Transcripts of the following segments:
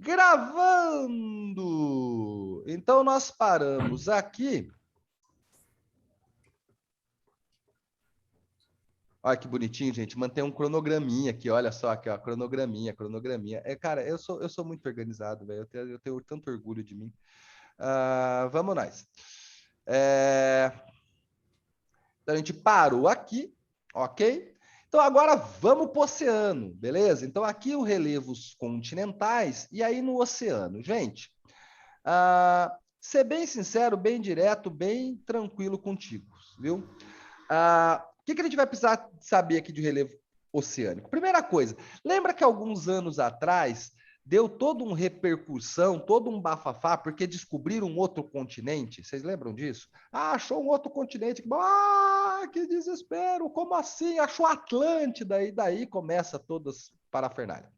Gravando! Então, nós paramos aqui. Olha que bonitinho, gente. Mantém um cronograminha aqui. Olha só aqui, ó. Cronograminha. Cara, eu sou muito organizado, velho. Eu tenho tanto orgulho de mim. Vamos nós. Então, a gente parou aqui, ok? Então, agora vamos para o oceano, beleza? Então, aqui os relevos continentais e aí no oceano. Gente, ser bem sincero, bem direto, bem tranquilo contigo, viu? O que a gente vai precisar saber aqui de relevo oceânico? Primeira coisa, lembra que alguns anos atrás deu toda uma repercussão, todo um bafafá, porque descobriram um outro continente? Vocês lembram disso? Achou um outro continente. Que desespero! Como assim? Achou Atlântida, e daí começa todas parafernália.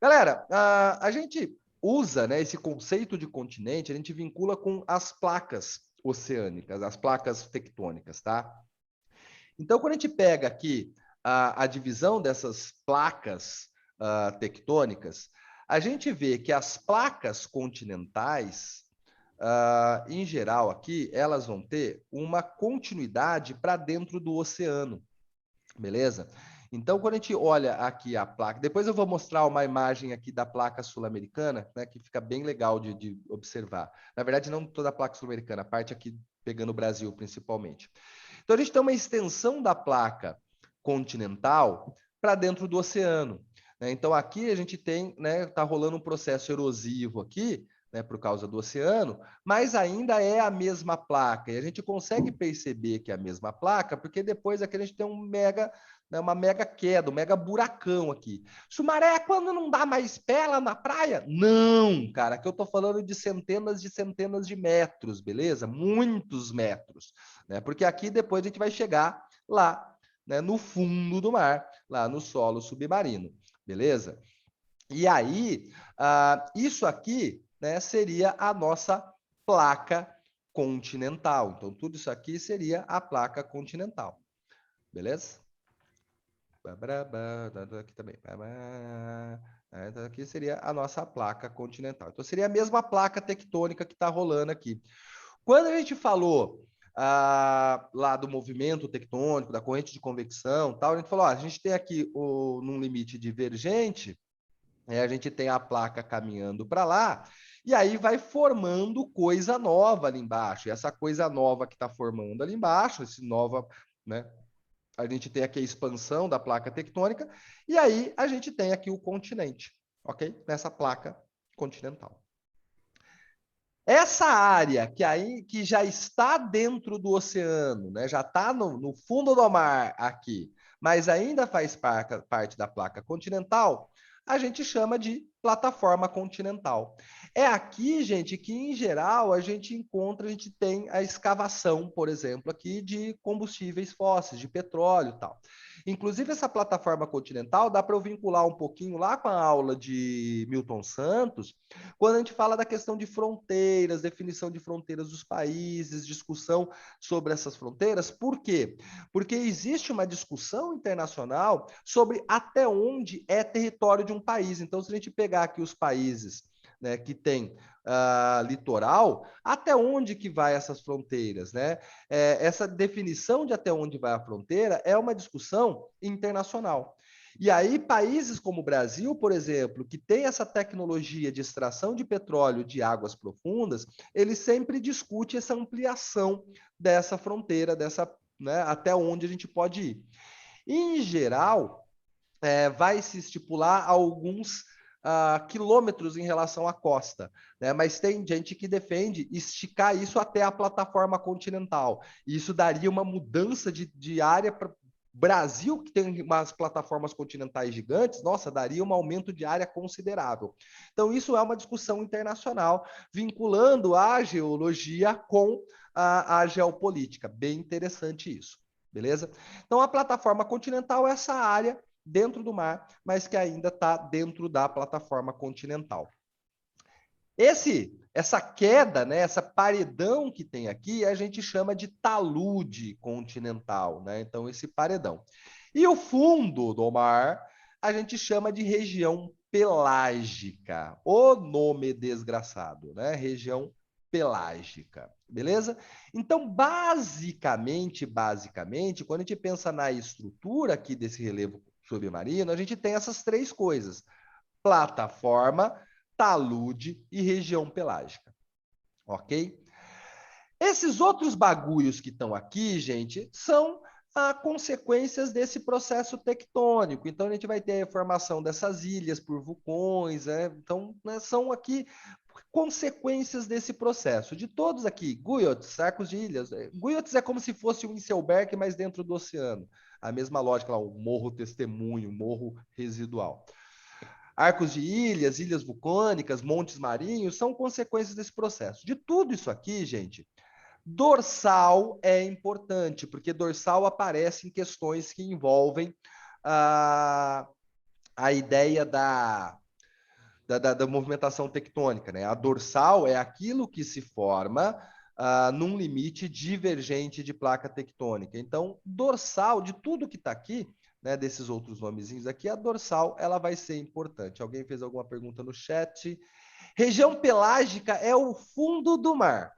Galera, a gente usa, né, esse conceito de continente, a gente vincula com as placas oceânicas, as placas tectônicas, tá? Então, quando a gente pega aqui a divisão dessas placas tectônicas, a gente vê que as placas continentais, em geral aqui, elas vão ter uma continuidade para dentro do oceano, beleza? Então, quando a gente olha aqui a placa, depois eu vou mostrar uma imagem aqui da placa sul-americana, né, que fica bem legal de observar. Na verdade, não toda a placa sul-americana, a parte aqui pegando o Brasil principalmente. Então, a gente tem uma extensão da placa continental para dentro do oceano, né? Então, aqui a gente tem, né, está rolando um processo erosivo aqui, né, por causa do oceano, mas ainda é a mesma placa. E a gente consegue perceber que é a mesma placa, porque depois aqui a gente tem uma mega queda, um mega buracão aqui. Sumaré, quando não dá mais pé lá na praia? Não, cara, aqui eu estou falando de centenas de metros, beleza? Muitos metros, né? Porque aqui depois a gente vai chegar lá, né, no fundo do mar, lá no solo submarino, beleza? E aí, isso aqui, né, seria a nossa placa continental. Então, tudo isso aqui seria a placa continental, beleza? Aqui também. Então, aqui seria a nossa placa continental. Então, seria a mesma placa tectônica que está rolando aqui. Quando a gente falou lá do movimento tectônico, da corrente de convecção, tal, a gente falou, a gente tem aqui num limite divergente, a gente tem a placa caminhando para lá, e aí vai formando coisa nova ali embaixo. E essa coisa nova que está formando ali embaixo, esse nova, né? A gente tem aqui a expansão da placa tectônica, e aí a gente tem aqui o continente, ok? Nessa placa continental. Essa área que já está dentro do oceano, né, já está no fundo do mar aqui, mas ainda faz parte da placa continental, a gente chama de plataforma continental. É aqui, gente, que em geral a gente tem a escavação, por exemplo, aqui de combustíveis fósseis, de petróleo e tal. Inclusive, essa plataforma continental dá para eu vincular um pouquinho lá com a aula de Milton Santos, quando a gente fala da questão de fronteiras, definição de fronteiras dos países, discussão sobre essas fronteiras. Por quê? Porque existe uma discussão internacional sobre até onde é território de um país. Então, se a gente pegar aqui os países, né, que tem litoral, até onde que vai essas fronteiras, né? Essa definição de até onde vai a fronteira é uma discussão internacional. E aí, países como o Brasil, por exemplo, que tem essa tecnologia de extração de petróleo de águas profundas, ele sempre discute essa ampliação dessa fronteira, né, até onde a gente pode ir. Em geral, vai se estipular alguns quilômetros em relação à costa, né? Mas tem gente que defende esticar isso até a plataforma continental. E isso daria uma mudança de área para Brasil, que tem umas plataformas continentais gigantes, nossa, daria um aumento de área considerável. Então, isso é uma discussão internacional, vinculando a geologia com a geopolítica. Bem interessante isso, beleza? Então, a plataforma continental é essa área dentro do mar, mas que ainda está dentro da plataforma continental. Essa queda, né, essa paredão que tem aqui, a gente chama de talude continental, né? Então, esse paredão. E o fundo do mar, a gente chama de região pelágica. O nome desgraçado, né? Região pelágica, beleza? Então, basicamente, quando a gente pensa na estrutura aqui desse relevo submarino, a gente tem essas três coisas: plataforma, talude e região pelágica, ok? Esses outros bagulhos que estão aqui, gente, são consequências desse processo tectônico. Então, a gente vai ter a formação dessas ilhas por vulcões, né? Então, né, são aqui consequências desse processo. De todos aqui, Guyots, arcos de ilhas. Guyots é como se fosse o Inselberg, mas dentro do oceano. A mesma lógica lá, o morro testemunho, morro residual. Arcos de ilhas, ilhas vulcânicas, montes marinhos, são consequências desse processo. De tudo isso aqui, gente, dorsal é importante, porque dorsal aparece em questões que envolvem a ideia da movimentação tectônica, né? A dorsal é aquilo que se forma num limite divergente de placa tectônica. Então, dorsal, de tudo que está aqui, né, desses outros nomezinhos aqui, a dorsal ela vai ser importante. Alguém fez alguma pergunta no chat? Região pelágica é o fundo do mar.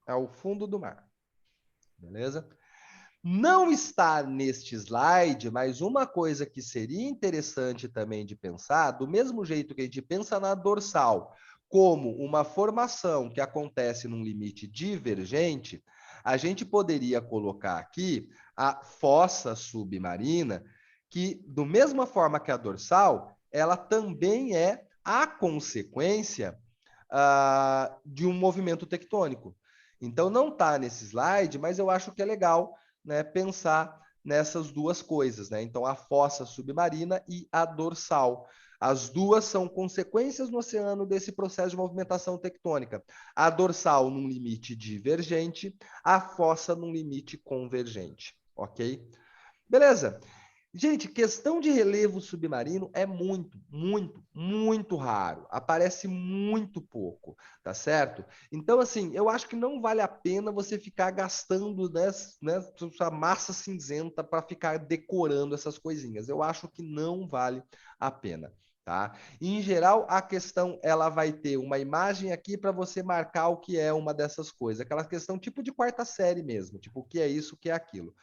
É o fundo do mar. Beleza? Não está neste slide, mas uma coisa que seria interessante também de pensar, do mesmo jeito que a gente pensa na dorsal como uma formação que acontece num limite divergente, a gente poderia colocar aqui a fossa submarina, que, do mesma forma que a dorsal, ela também é a consequência de um movimento tectônico. Então, não está nesse slide, mas eu acho que é legal, né, pensar nessas duas coisas, né? Então, a fossa submarina e a dorsal. As duas são consequências no oceano desse processo de movimentação tectônica. A dorsal num limite divergente, a fossa num limite convergente, ok? Beleza. Gente, questão de relevo submarino é muito raro. Aparece muito pouco, tá certo? Então, assim, eu acho que não vale a pena você ficar gastando sua massa cinzenta para ficar decorando essas coisinhas. Eu acho que não vale a pena. Tá? Em geral, a questão ela vai ter uma imagem aqui para você marcar o que é uma dessas coisas. Aquela questão tipo de quarta série mesmo, tipo o que é isso, o que é aquilo.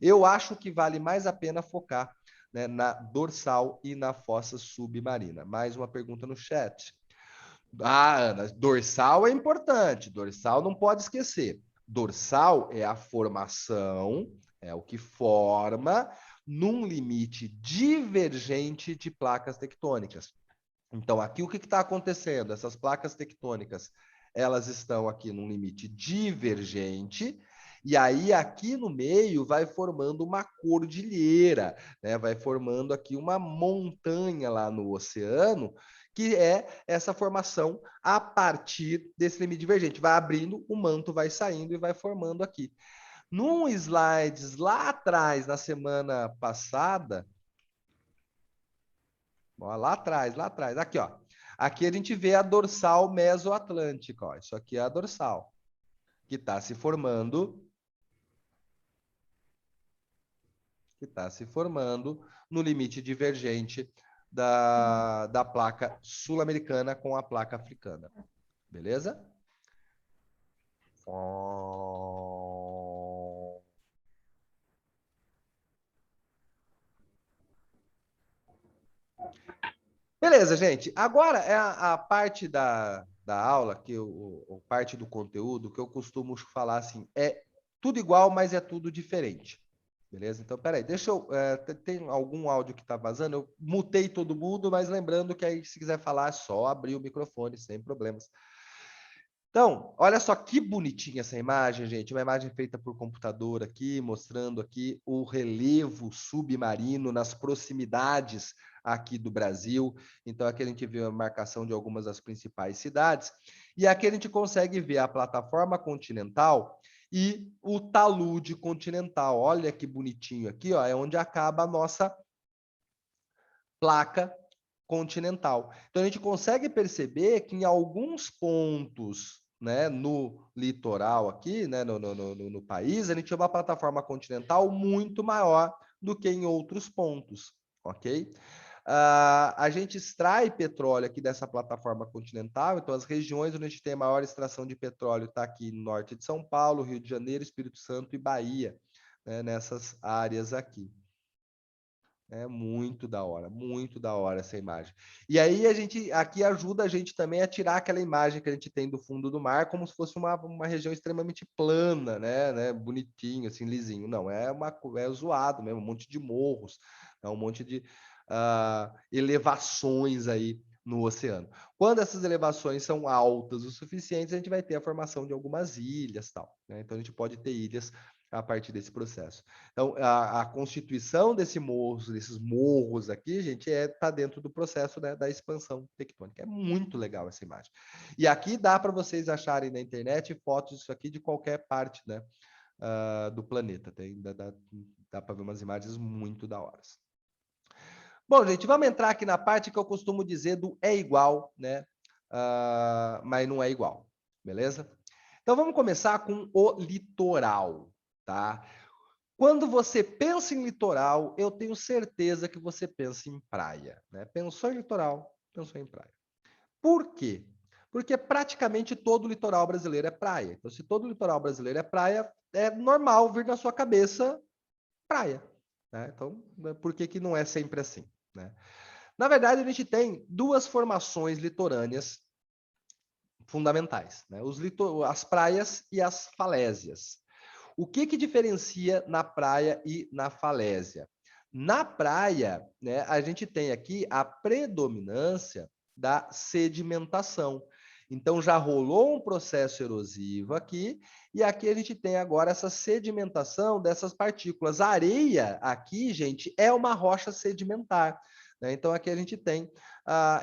Eu acho que vale mais a pena focar, né, na dorsal e na fossa submarina. Mais uma pergunta no chat. Ana, dorsal é importante, dorsal não pode esquecer. Dorsal é a formação, é o que forma num limite divergente de placas tectônicas. Então, aqui o que está acontecendo? Essas placas tectônicas, elas estão aqui num limite divergente, e aí aqui no meio vai formando uma cordilheira, né? Vai formando aqui uma montanha lá no oceano, que é essa formação a partir desse limite divergente. Vai abrindo, o manto vai saindo e vai formando aqui. Num slides lá atrás, na semana passada, ó, lá atrás, aqui, ó. Aqui a gente vê a dorsal mesoatlântica, ó. Isso aqui é a dorsal, que está se formando, no limite divergente da placa sul-americana com a placa africana. Beleza? Beleza, gente. Agora é a parte da aula, parte do conteúdo que eu costumo falar assim, é tudo igual, mas é tudo diferente. Beleza? Então, peraí, deixa eu. Tem algum áudio que tá vazando? Eu mutei todo mundo, mas lembrando que aí, se quiser falar, é só abrir o microfone, sem problemas. Então, olha só que bonitinha essa imagem, gente. Uma imagem feita por computador aqui, mostrando aqui o relevo submarino nas proximidades aqui do Brasil. Então, aqui a gente vê a marcação de algumas das principais cidades. E aqui a gente consegue ver a plataforma continental e o talude continental. Olha que bonitinho aqui, ó, é onde acaba a nossa placa continental. Então a gente consegue perceber que em alguns pontos, né, no litoral aqui, né, no país, a gente tem uma plataforma continental muito maior do que em outros pontos, ok? A gente extrai petróleo aqui dessa plataforma continental, então as regiões onde a gente tem a maior extração de petróleo está aqui no norte de São Paulo, Rio de Janeiro, Espírito Santo e Bahia, né, nessas áreas aqui. É muito da hora essa imagem. E aí a gente aqui ajuda a gente também a tirar aquela imagem que a gente tem do fundo do mar, como se fosse uma região extremamente plana, né? Bonitinho, assim, lisinho. Não, é zoado mesmo, um monte de morros, um monte de elevações aí no oceano. Quando essas elevações são altas o suficiente, a gente vai ter a formação de algumas ilhas, tal, né? Então a gente pode ter ilhas a partir desse processo. Então, a constituição desses morros aqui, gente, tá dentro do processo, né, da expansão tectônica. É muito legal essa imagem. E aqui dá para vocês acharem na internet fotos disso aqui de qualquer parte, né, do planeta. Dá para ver umas imagens muito da hora. Bom, gente, vamos entrar aqui na parte que eu costumo dizer do é igual, né? Mas não é igual, beleza? Então, vamos começar com o litoral, tá? Quando você pensa em litoral, eu tenho certeza que você pensa em praia, né? Pensou em litoral, pensou em praia. Por quê? Porque praticamente todo o litoral brasileiro é praia. Então, se todo o litoral brasileiro é praia, é normal vir na sua cabeça praia, né? Então, por que não é sempre assim, né? Na verdade, a gente tem duas formações litorâneas fundamentais, né? As praias e as falésias. O que diferencia na praia e na falésia? Na praia, né, a gente tem aqui a predominância da sedimentação. Então, já rolou um processo erosivo aqui, e aqui a gente tem agora essa sedimentação dessas partículas. A areia aqui, gente, é uma rocha sedimentar, né? Então, aqui a gente tem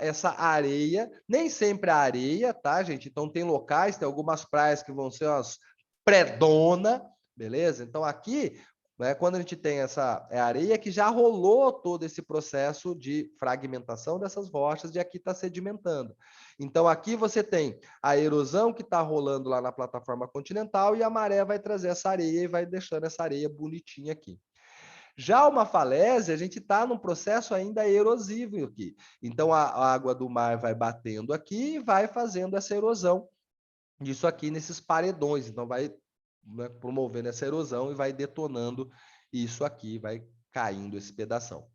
essa areia, nem sempre a areia, tá, gente? Então, tem locais, tem algumas praias que vão ser umas predona, beleza? Então, aqui, né, quando a gente tem essa areia que já rolou todo esse processo de fragmentação dessas rochas e aqui está sedimentando. Então, aqui você tem a erosão que está rolando lá na plataforma continental e a maré vai trazer essa areia e vai deixando essa areia bonitinha aqui. Já uma falésia, a gente está num processo ainda erosivo aqui. Então, a água do mar vai batendo aqui e vai fazendo essa erosão disso aqui nesses paredões. Então, vai, né, promovendo essa erosão e vai detonando isso aqui, vai caindo esse pedação.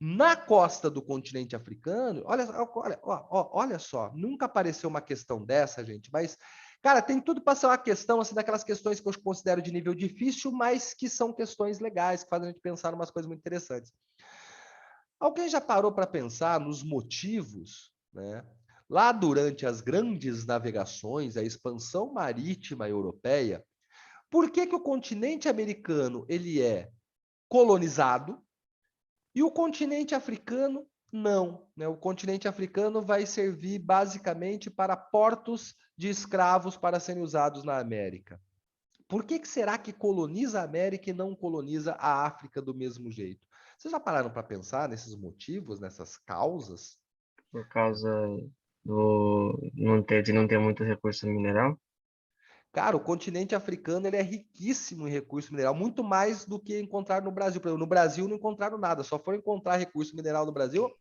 Na costa do continente africano, olha só, nunca apareceu uma questão dessa, gente, mas, cara, tem tudo para ser uma questão, assim, daquelas questões que eu considero de nível difícil, mas que são questões legais, que fazem a gente pensar em umas coisas muito interessantes. Alguém já parou para pensar nos motivos, né? Lá durante as grandes navegações, a expansão marítima europeia, por que o continente americano ele é colonizado e o continente africano não, né? O continente africano vai servir basicamente para portos de escravos para serem usados na América. Por que será que coloniza a América e não coloniza a África do mesmo jeito? Vocês já pararam para pensar nesses motivos, nessas causas? Por causa de não ter muito recurso mineral? Cara, o continente africano ele é riquíssimo em recurso mineral, muito mais do que encontrar no Brasil. Por exemplo, no Brasil não encontraram nada, só foram encontrar recurso mineral no Brasil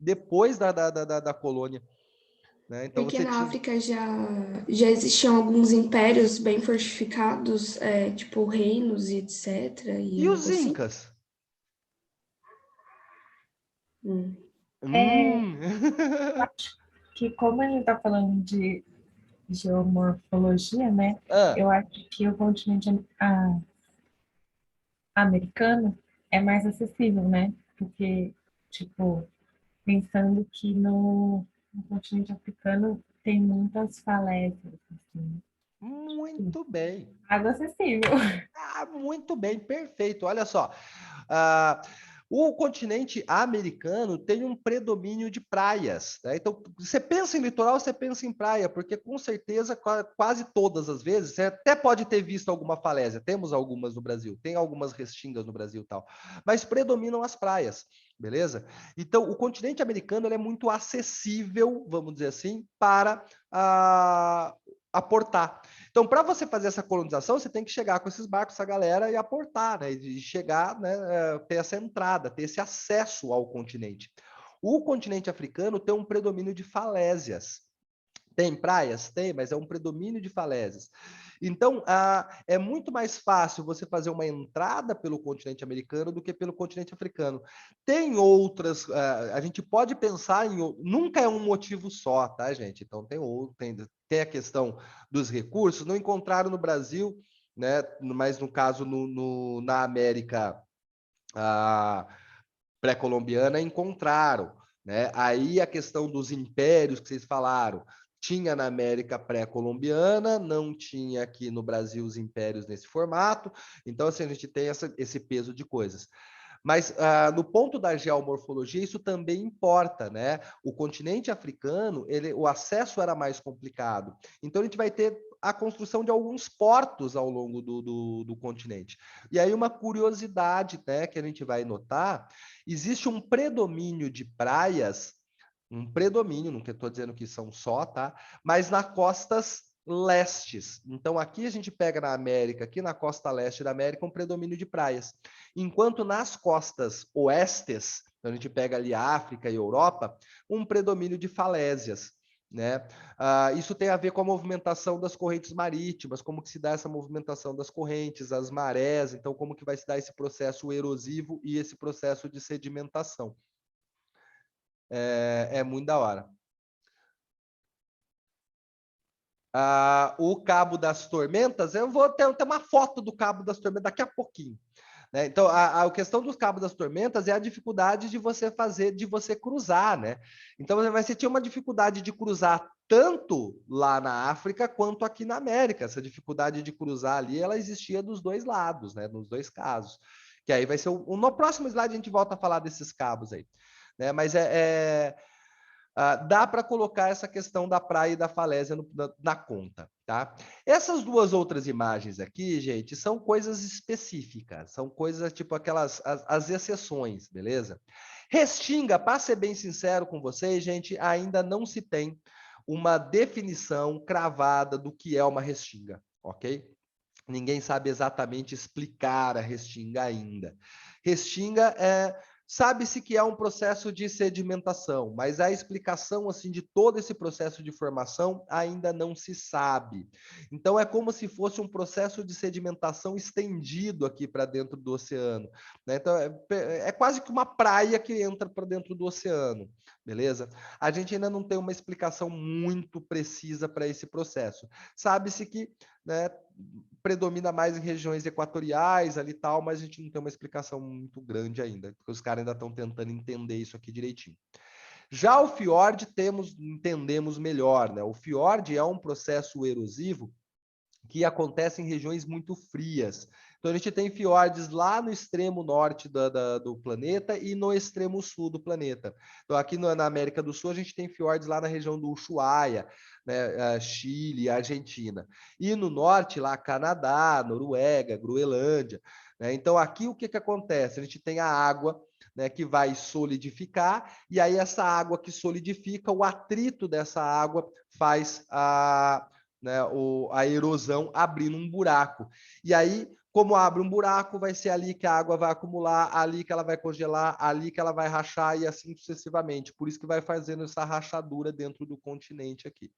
depois da colônia. Né? Então Porque você na tinha. África já existiam alguns impérios bem fortificados, tipo reinos e etc. E E algo os assim. incas? Hum. É, Hum. acho que como a gente está falando de geomorfologia, né? Ah, Eu acho que o continente americano é mais acessível, né? Porque, tipo, pensando que no continente africano tem muitas falésias, assim. muito bem. Água acessível. Muito bem, perfeito. Olha só. Ah, o continente americano tem um predomínio de praias. Né? Então, você pensa em litoral, você pensa em praia, porque com certeza, quase todas as vezes, você até pode ter visto alguma falésia. Temos algumas no Brasil, tem algumas restingas no Brasil e tal. Mas predominam as praias, beleza? Então, o continente americano ele é muito acessível, vamos dizer assim, para aportar. Então, para você fazer essa colonização, você tem que chegar com esses barcos, essa galera, e aportar, né? E chegar, né? Ter essa entrada, ter esse acesso ao continente. O continente africano tem um predomínio de falésias. Tem praias? Tem, mas é um predomínio de falésias. Então, é muito mais fácil você fazer uma entrada pelo continente americano do que pelo continente africano. Tem outras, a gente pode pensar em... Nunca é um motivo só, tá, gente? Então, tem a questão dos recursos. Não encontraram no Brasil, né? Mas, no caso, na América pré-colombiana, encontraram. Né? Aí a questão dos impérios que vocês falaram, tinha na América pré-colombiana, não tinha aqui no Brasil os impérios nesse formato, então assim, a gente tem esse peso de coisas. Mas no ponto da geomorfologia, isso também importa, né? O continente africano, o acesso era mais complicado. Então, a gente vai ter a construção de alguns portos ao longo do continente. E aí, uma curiosidade, né, que a gente vai notar, existe um predomínio de praias, um predomínio, não estou dizendo que são só, tá? Mas nas costas lestes. Então, aqui a gente pega na América, aqui na costa leste da América, um predomínio de praias. Enquanto nas costas oestes, então a gente pega ali África e Europa, um predomínio de falésias. Né? Isso tem a ver com a movimentação das correntes marítimas, como que se dá essa movimentação das correntes, as marés, então como que vai se dar esse processo erosivo e esse processo de sedimentação. É muito da hora. O Cabo das Tormentas, eu vou ter uma foto do Cabo das Tormentas daqui a pouquinho. Né? Então, a questão dos Cabos das Tormentas é a dificuldade de você cruzar, né? Então, você tinha uma dificuldade de cruzar tanto lá na África quanto aqui na América. Essa dificuldade de cruzar ali, ela existia dos dois lados, né? Nos dois casos. Que aí vai ser no próximo slide a gente volta a falar desses cabos aí. Né? Mas dá para colocar essa questão da praia e da falésia na conta, tá? Essas duas outras imagens aqui, gente, são coisas específicas, são coisas tipo as exceções, beleza? Restinga, para ser bem sincero com vocês, gente, ainda não se tem uma definição cravada do que é uma restinga, ok? Ninguém sabe exatamente explicar a restinga ainda. Restinga sabe-se que é um processo de sedimentação, mas a explicação assim de todo esse processo de formação ainda não se sabe. Então é como se fosse um processo de sedimentação estendido aqui para dentro do oceano. Né? Então é quase que uma praia que entra para dentro do oceano, beleza? A gente ainda não tem uma explicação muito precisa para esse processo. Sabe-se que, né, predomina mais em regiões equatoriais ali e tal, mas a gente não tem uma explicação muito grande ainda, porque os caras ainda estão tentando entender isso aqui direitinho. Já o fiord entendemos melhor, né? O fiord é um processo erosivo que acontece em regiões muito frias. Então, a gente tem fiordes lá no extremo norte do planeta e no extremo sul do planeta. Então, aqui na América do Sul, a gente tem fiordes lá na região do Ushuaia, né, Chile, Argentina. E no norte, lá, Canadá, Noruega, Groenlândia. Né? Então, aqui o que acontece? A gente tem a água, né, que vai solidificar, e aí essa água que solidifica, o atrito dessa água faz né, a erosão abrindo um buraco. E aí, como abre um buraco, vai ser ali que a água vai acumular, ali que ela vai congelar, ali que ela vai rachar e assim sucessivamente. Por isso que vai fazendo essa rachadura dentro do continente aqui.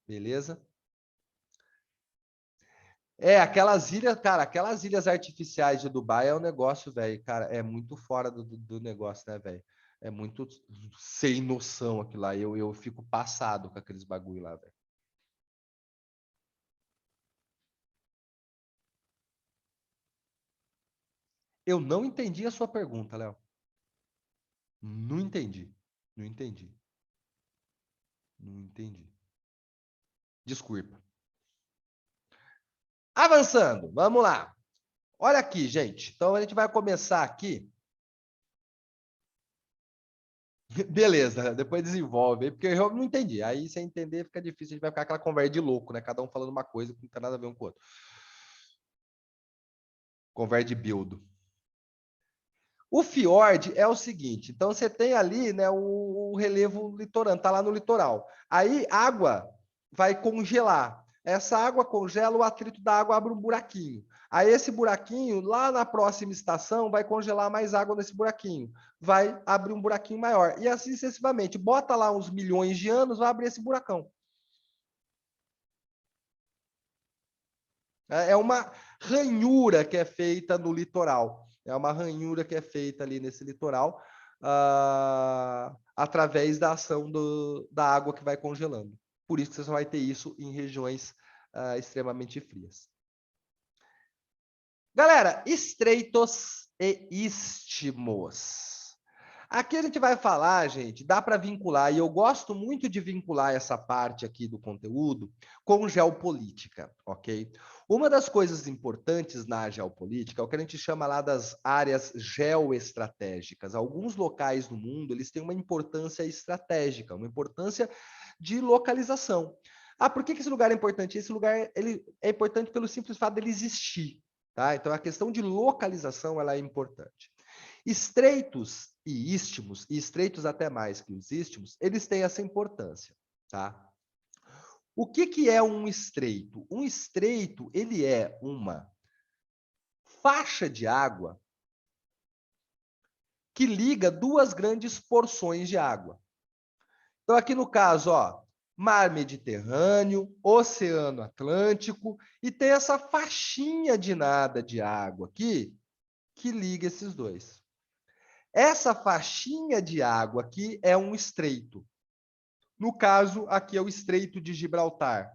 Beleza? Aquelas ilhas, cara, aquelas ilhas artificiais de Dubai é um negócio, velho, cara, é muito fora do negócio, né, velho? É muito sem noção aquilo lá. Eu fico passado com aqueles bagulho lá, velho. Eu não entendi a sua pergunta, Léo. Não entendi. Não entendi. Não entendi. Desculpa. Avançando, vamos lá. Olha aqui, gente. Então, a gente vai começar aqui. Beleza, depois desenvolve aí, porque eu não entendi. Aí, sem entender, fica difícil. A gente vai ficar aquela conversa de louco, né? Cada um falando uma coisa que não tem nada a ver um com o outro. Conversa de build. O fiord é o seguinte, então você tem ali, né, o relevo litorâneo, tá lá no litoral. Aí água vai congelar. Essa água congela, o atrito da água abre um buraquinho. Aí esse buraquinho, lá na próxima estação, vai congelar mais água nesse buraquinho. Vai abrir um buraquinho maior. E assim sucessivamente. Bota lá uns milhões de anos, vai abrir esse buracão. É uma ranhura que é feita no litoral. É uma ranhura que é feita ali nesse litoral através da ação da água que vai congelando. Por isso que você só vai ter isso em regiões extremamente frias. Galera, estreitos e istmos. Aqui a gente vai falar, gente, dá para vincular, e eu gosto muito de vincular essa parte aqui do conteúdo com geopolítica, ok? Uma das coisas importantes na geopolítica é o que a gente chama lá das áreas geoestratégicas. Alguns locais no mundo, eles têm uma importância estratégica, uma importância de localização. Por que esse lugar é importante? Esse lugar ele é importante pelo simples fato dele existir. Tá? Então, a questão de localização ela é importante. Estreitos e istmos, e estreitos até mais que os istmos, eles têm essa importância. Tá? O que é um estreito? Um estreito ele é uma faixa de água que liga duas grandes porções de água. Então, aqui no caso, ó, Mar Mediterrâneo, Oceano Atlântico, e tem essa faixinha de nada de água aqui, que liga esses dois. Essa faixinha de água aqui é um estreito. No caso, aqui é o Estreito de Gibraltar.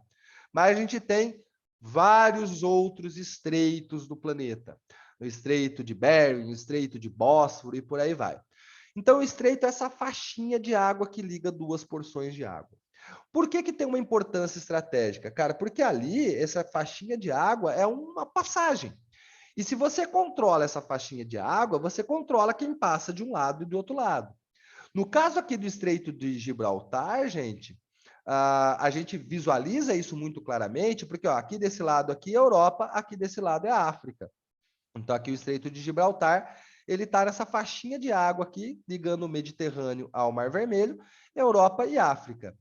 Mas a gente tem vários outros estreitos do planeta. O Estreito de Bering, o Estreito de Bósforo e por aí vai. Então, o estreito é essa faixinha de água que liga duas porções de água. Por que tem uma importância estratégica? Cara, porque ali, essa faixinha de água é uma passagem. E se você controla essa faixinha de água, você controla quem passa de um lado e do outro lado. No caso aqui do Estreito de Gibraltar, gente, a gente visualiza isso muito claramente, porque ó, aqui desse lado aqui é a Europa, aqui desse lado é a África. Então aqui o Estreito de Gibraltar, ele está nessa faixinha de água aqui, ligando o Mediterrâneo ao Mar Vermelho, Europa e África.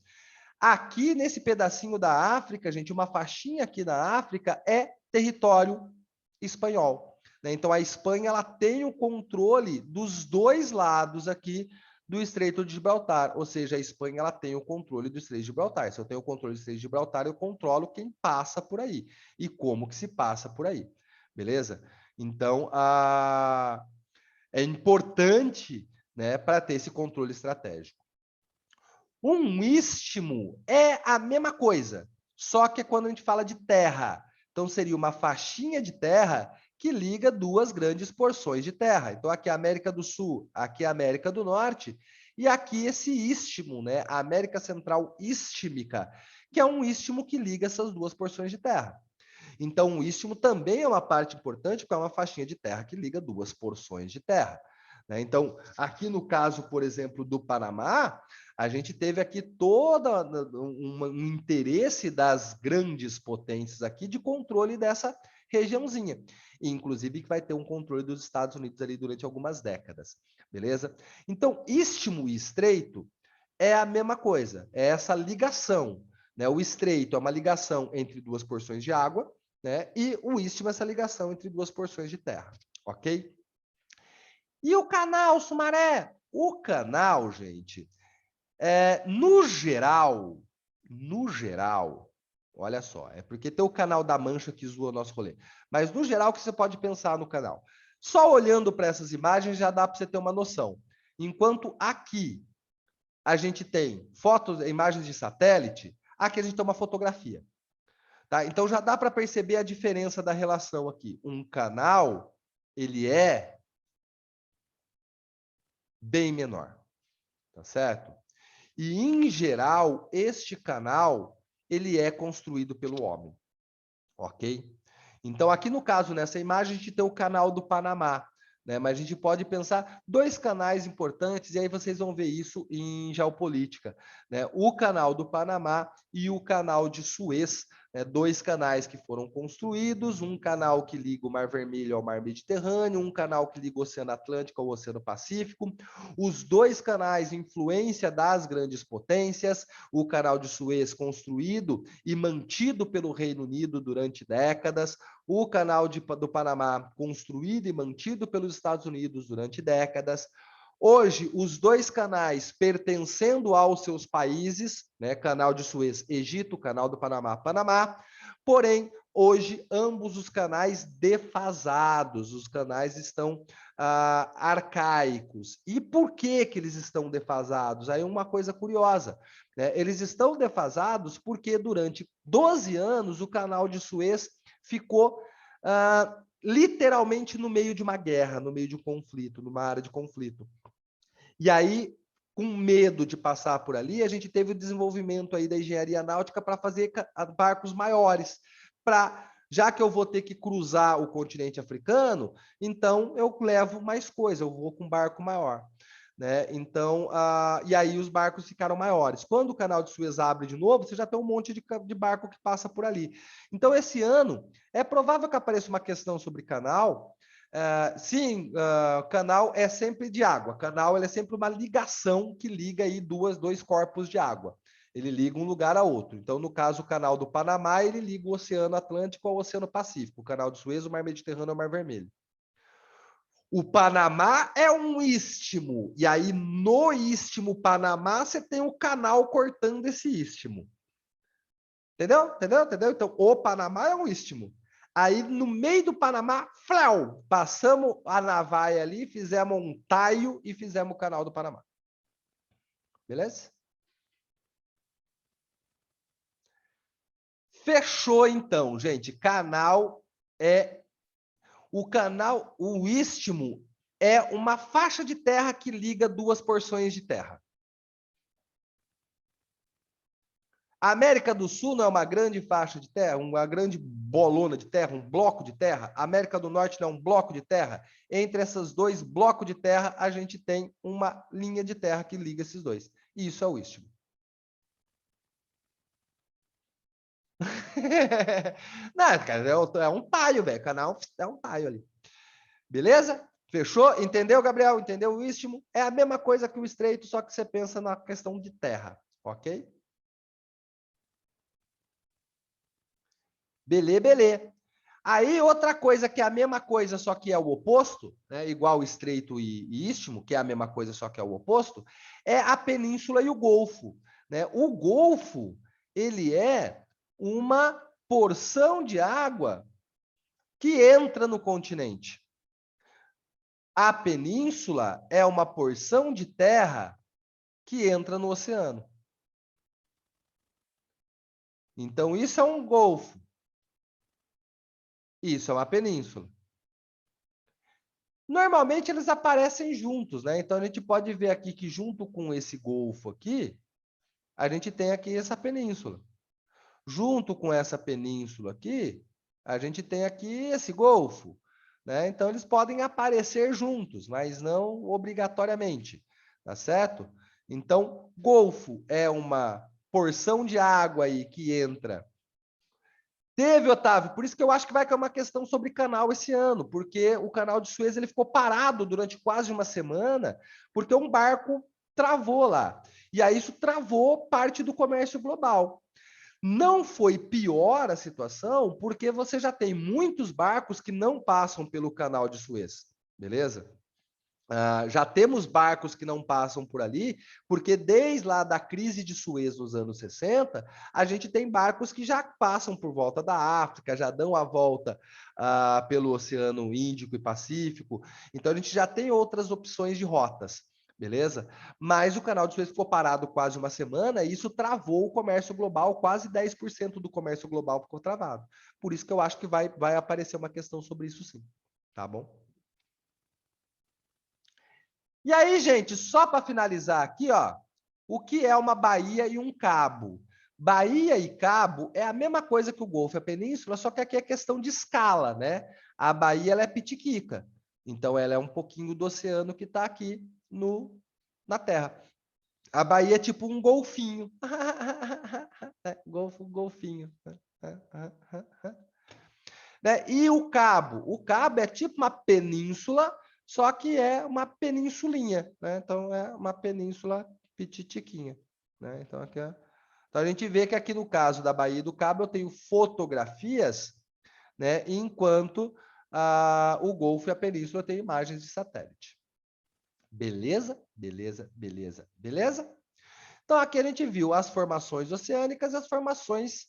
Aqui, nesse pedacinho da África, gente, uma faixinha aqui da África é território espanhol. Né? Então, a Espanha ela tem o controle dos dois lados aqui do Estreito de Gibraltar. Ou seja, a Espanha ela tem o controle do Estreito de Gibraltar. Se eu tenho o controle do Estreito de Gibraltar, eu controlo quem passa por aí e como que se passa por aí. Beleza? Então, é importante, né, para ter esse controle estratégico. Um istmo é a mesma coisa, só que é quando a gente fala de terra. Então, seria uma faixinha de terra que liga duas grandes porções de terra. Então, aqui é a América do Sul, aqui é a América do Norte, e aqui esse istmo, né, a América Central Istmica, que é um istmo que liga essas duas porções de terra. Então, o istmo também é uma parte importante, porque é uma faixinha de terra que liga duas porções de terra. Né? Então, aqui no caso, por exemplo, do Panamá, a gente teve aqui todo um interesse das grandes potências aqui de controle dessa regiãozinha. Inclusive, que vai ter um controle dos Estados Unidos ali durante algumas décadas. Beleza? Então, istmo e estreito é a mesma coisa, é essa ligação. Né? O estreito é uma ligação entre duas porções de água, né? E o istmo é essa ligação entre duas porções de terra, ok? E o canal, Sumaré? O canal, gente, no geral, olha só, é porque tem o canal da Mancha que zoa o nosso rolê, mas no geral, o que você pode pensar no canal? Só olhando para essas imagens já dá para você ter uma noção. Enquanto aqui a gente tem fotos, imagens de satélite, aqui a gente tem uma fotografia. Tá? Então, já dá para perceber a diferença da relação aqui. Um canal, ele é bem menor. Tá certo? E, em geral, este canal, ele é construído pelo homem. Ok? Então, aqui no caso, nessa imagem, a gente tem o canal do Panamá. Né? Mas a gente pode pensar dois canais importantes, e aí vocês vão ver isso em geopolítica. Né? O canal do Panamá e o canal de Suez, 2 canais que foram construídos, um canal que liga o Mar Vermelho ao Mar Mediterrâneo, um canal que liga o Oceano Atlântico ao Oceano Pacífico, os 2 canais influência das grandes potências, o canal de Suez construído e mantido pelo Reino Unido durante décadas, o canal do Panamá construído e mantido pelos Estados Unidos durante décadas. Hoje, os 2 canais pertencendo aos seus países, né, canal de Suez, Egito, canal do Panamá, Panamá, porém, hoje, ambos os canais defasados, os canais estão arcaicos. E por que que eles estão defasados? Aí uma coisa curiosa, né? Eles estão defasados porque durante 12 anos o canal de Suez ficou literalmente no meio de uma guerra, no meio de um conflito, numa área de conflito. E aí, com medo de passar por ali, a gente teve o desenvolvimento aí da engenharia náutica para fazer barcos maiores, já que eu vou ter que cruzar o continente africano, então eu levo mais coisa, eu vou com um barco maior. Né? Então, e aí os barcos ficaram maiores. Quando o canal de Suez abre de novo, você já tem um monte de barco que passa por ali. Então, esse ano, é provável que apareça uma questão sobre canal. Sim, canal é sempre de água. Canal ele é sempre uma ligação que liga aí dois corpos de água. Ele liga um lugar a outro. Então, no caso, o canal do Panamá, ele liga o Oceano Atlântico ao Oceano Pacífico. O canal de Suez, o Mar Mediterrâneo ao Mar Vermelho. O Panamá é um istmo. E aí, no istmo Panamá, você tem o canal cortando esse istmo. Entendeu? Entendeu? Entendeu? Então, o Panamá é um istmo. Aí, no meio do Panamá, flau, passamos a navalha ali, fizemos um taio e fizemos o canal do Panamá. Beleza? Fechou, então, gente. O istmo é uma faixa de terra que liga 2 porções de terra. A América do Sul não é uma grande faixa de terra, uma grande bolona de terra, um bloco de terra. A América do Norte não é um bloco de terra. Entre esses 2 blocos de terra, a gente tem uma linha de terra que liga esses 2. E isso é o istmo. Não, cara, é um taio, velho. Canal é um taio ali. Beleza? Fechou? Entendeu, Gabriel? Entendeu o istmo? É a mesma coisa que o estreito, só que você pensa na questão de terra. Ok? Belê. Aí, outra coisa que é a mesma coisa, só que é o oposto, né? Igual estreito e istmo, que é a mesma coisa, só que é o oposto, é a península e o golfo. Né? O golfo, ele é uma porção de água que entra no continente. A península é uma porção de terra que entra no oceano. Então, isso é um golfo. Isso é uma península. Normalmente, eles aparecem juntos, né? Então, a gente pode ver aqui que junto com esse golfo aqui, a gente tem aqui essa península. Junto com essa península aqui, a gente tem aqui esse golfo. Né? Então, eles podem aparecer juntos, mas não obrigatoriamente. Tá certo? Então, golfo é uma porção de água aí que entra. Teve, Otávio, por isso que eu acho que vai cair uma questão sobre canal esse ano, porque o canal de Suez ele ficou parado durante quase uma semana, porque um barco travou lá. E aí isso travou parte do comércio global. Não foi pior a situação, porque você já tem muitos barcos que não passam pelo canal de Suez, beleza? Já temos barcos que não passam por ali, porque desde lá da crise de Suez nos anos 60, a gente tem barcos que já passam por volta da África, já dão a volta pelo Oceano Índico e Pacífico, então a gente já tem outras opções de rotas, beleza? Mas o canal de Suez ficou parado quase uma semana e isso travou o comércio global, quase 10% do comércio global ficou travado. Por isso que eu acho que vai aparecer uma questão sobre isso sim, tá bom? E aí, gente, só para finalizar aqui, ó, o que é uma baía e um cabo? Baía e cabo é a mesma coisa que o Golfo e a Península, só que aqui é questão de escala, né? A baía ela é pitiquica, então ela é um pouquinho do oceano que está aqui na Terra. A baía é tipo um golfinho. Golfinho. Né? E o cabo é tipo uma península, só que é uma peninsulinha, né? Então é uma península pititiquinha, né? Então aqui então a gente vê que aqui no caso da Baía do Cabo eu tenho fotografias, né? Enquanto o Golfo e a Península têm imagens de satélite. Beleza? Beleza, beleza, beleza? Então aqui a gente viu as formações oceânicas e as formações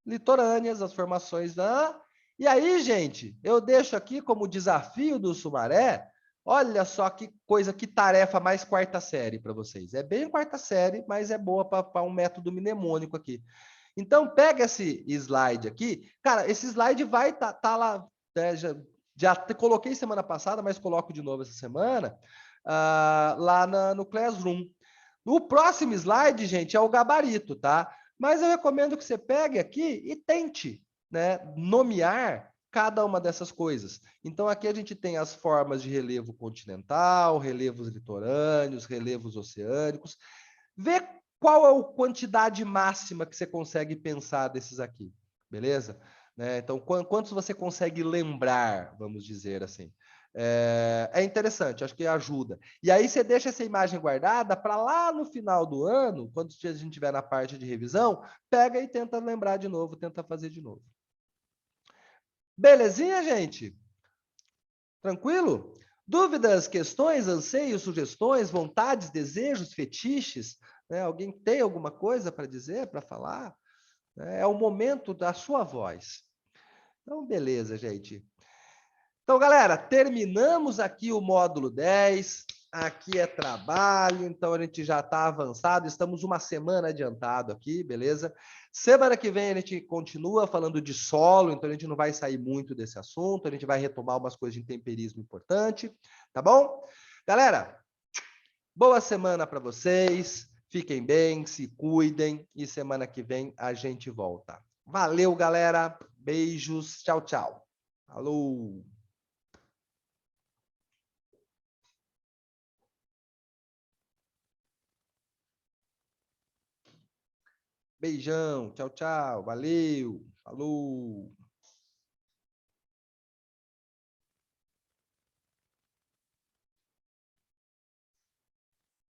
litorâneas, as formações da... E aí, gente, eu deixo aqui como desafio do Sumaré, olha só que coisa, que tarefa mais quarta série para vocês. É bem quarta série, mas é boa para um método mnemônico aqui. Então, pega esse slide aqui. Cara, esse slide vai tá lá, né, já coloquei semana passada, mas coloco de novo essa semana, lá no Classroom. O próximo slide, gente, é o gabarito, tá? Mas eu recomendo que você pegue aqui e tente, né, nomear cada uma dessas coisas. Então, aqui a gente tem as formas de relevo continental, relevos litorâneos, relevos oceânicos. Vê qual é a quantidade máxima que você consegue pensar desses aqui, beleza? Né? Então, quantos você consegue lembrar, vamos dizer assim. É interessante, acho que ajuda. E aí você deixa essa imagem guardada para lá no final do ano, quando a gente estiver na parte de revisão, pega e tenta lembrar de novo, tenta fazer de novo. Belezinha, gente? Tranquilo? Dúvidas, questões, anseios, sugestões, vontades, desejos, fetiches? Né? Alguém tem alguma coisa para dizer, para falar? É o momento da sua voz. Então, beleza, gente. Então, galera, terminamos aqui o módulo 10. Aqui é trabalho, então a gente já está avançado. Estamos uma semana adiantado aqui, beleza? Semana que vem a gente continua falando de solo, então a gente não vai sair muito desse assunto. A gente vai retomar umas coisas de intemperismo importante, tá bom? Galera, boa semana para vocês. Fiquem bem, se cuidem e semana que vem a gente volta. Valeu, galera. Beijos. Tchau, tchau. Falou. Beijão. Tchau, tchau. Valeu. Falou.